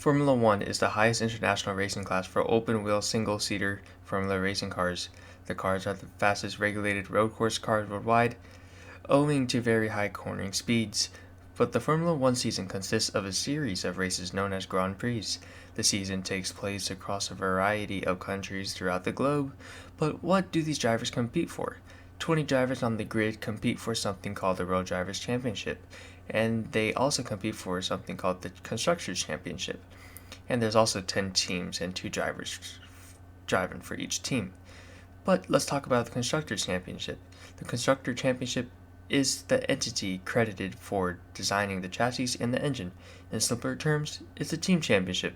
Formula One is the highest international racing class for open-wheel single-seater Formula racing cars. The cars are the fastest regulated road course cars worldwide, owing to very high cornering speeds. But the Formula One season consists of a series of races known as Grand Prix. The season takes place across a variety of countries throughout the globe, but what do these drivers compete for? 20 drivers on the grid compete for something called the World Drivers' Championship, and they also compete for something called the Constructors' Championship. And there's also 10 teams and 2 drivers driving for each team. But let's talk about the Constructors' Championship. The Constructor Championship is the entity credited for designing the chassis and the engine. In simpler terms, it's a team championship.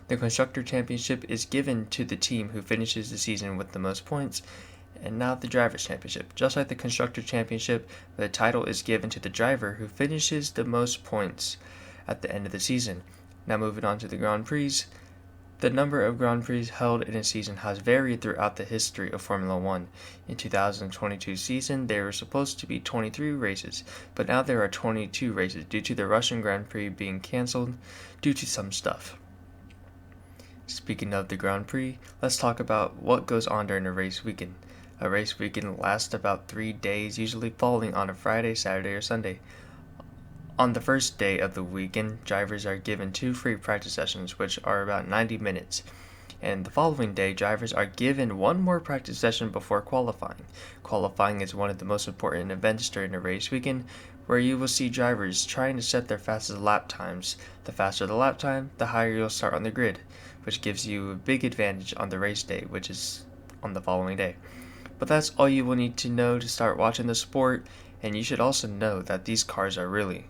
The Constructor Championship is given to the team who finishes the season with the most points, and now the Drivers' Championship. Just like the Constructor Championship, the title is given to the driver who finishes the most points at the end of the season. Now moving on to the Grand Prix. The number of Grand Prix held in a season has varied throughout the history of Formula One. In 2022 season, there were supposed to be 23 races, but now there are 22 races due to the Russian Grand Prix being cancelled due to some stuff. Speaking of the Grand Prix, let's talk about what goes on during a race weekend. A race weekend lasts about 3 days, usually falling on a Friday, Saturday, or Sunday. On the first day of the weekend, drivers are given 2 free practice sessions, which are about 90 minutes. And the following day, drivers are given 1 more practice session before qualifying. Qualifying is one of the most important events during a race weekend, where you will see drivers trying to set their fastest lap times. The faster the lap time, the higher you'll start on the grid, which gives you a big advantage on the race day, which is on the following day. But that's all you will need to know to start watching the sport, and you should also know that these cars are really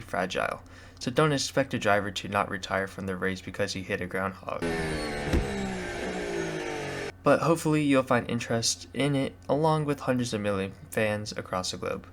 fragile. So don't expect a driver to not retire from the race because he hit a groundhog. But hopefully you'll find interest in it along with hundreds of million fans across the globe.